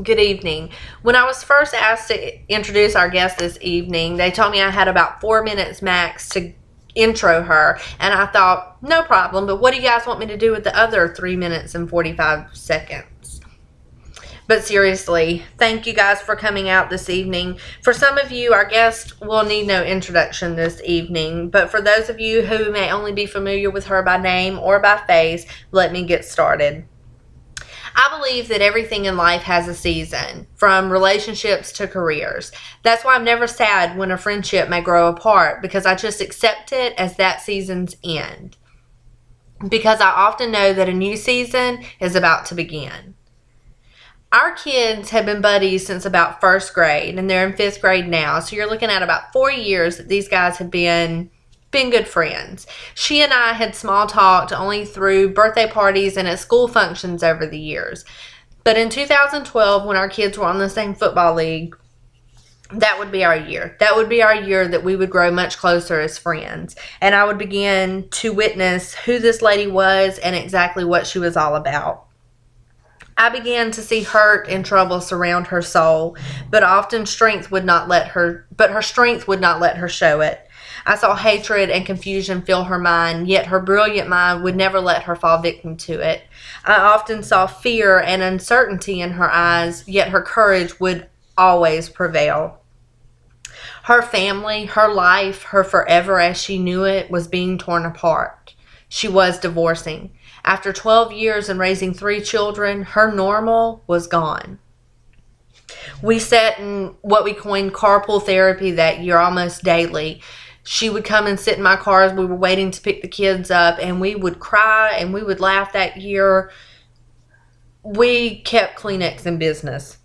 Good evening. When I was first asked to introduce our guest this evening, they told me I had about 4 minutes max to intro her, and I thought, no problem, but what do you guys want me to do with the other 3 minutes and 45 seconds? But seriously, thank you guys for coming out this evening. For some of you, our guest will need no introduction this evening, but for those of you who may only be familiar with her by name or by face, let me get started. I believe that everything in life has a season, from relationships to careers. That's why I'm never sad when a friendship may grow apart, because I just accept it as that season's end. Because I often know that a new season is about to begin. Our kids have been buddies since about first grade, and they're in fifth grade now. So you're looking at about 4 years that these guys have been good friends. She and I had small talked only through birthday parties and at school functions over the years. But in 2012, when our kids were on the same football league, that would be our year. That would be our year that we would grow much closer as friends. And I would begin to witness who this lady was and exactly what she was all about. I began to see hurt and trouble surround her soul, but her strength would not let her show it. I saw hatred and confusion fill her mind, yet her brilliant mind would never let her fall victim to it. I often saw fear and uncertainty in her eyes, yet her courage would always prevail. Her family, her life, her forever as she knew it, was being torn apart. She was divorcing. After 12 years and raising 3 children, her normal was gone. We sat in what we coined carpool therapy that year almost daily. She would come and sit in my car as we were waiting to pick the kids up, and we would cry and we would laugh that year. We kept Kleenex in business.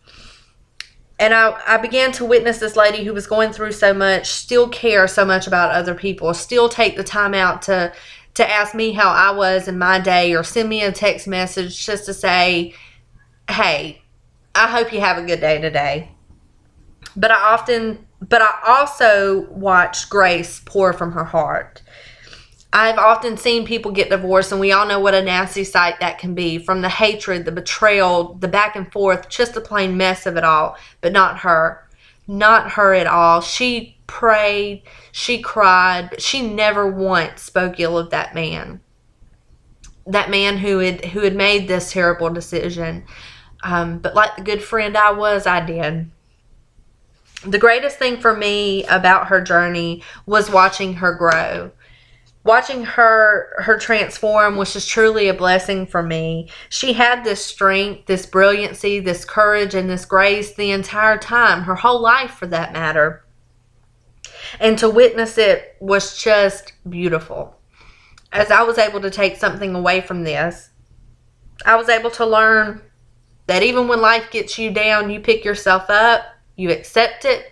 And I began to witness this lady who was going through so much, still care so much about other people, still take the time out to ask me how I was in my day, or send me a text message just to say, hey, I hope you have a good day today. But I also watched grace pour from her heart. I've often seen people get divorced, and we all know what a nasty sight that can be, from the hatred, the betrayal, the back and forth, just the plain mess of it all. But not her. Not her at all. She prayed, she cried, but she never once spoke ill of that man. That man who had made this terrible decision. But like the good friend I was, I did. The greatest thing for me about her journey was watching her grow. Watching her transform was just truly a blessing for me. She had this strength, this brilliancy, this courage, and this grace the entire time, her whole life for that matter. And to witness it was just beautiful. As I was able to take something away from this, I was able to learn that even when life gets you down, you pick yourself up, you accept it,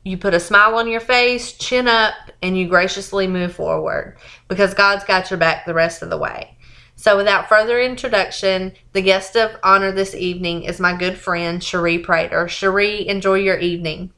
you put a smile on your face, chin up, and you graciously move forward, because God's got your back the rest of the way. So without further introduction, the guest of honor this evening is my good friend, Cherie Prater. Cherie, enjoy your evening.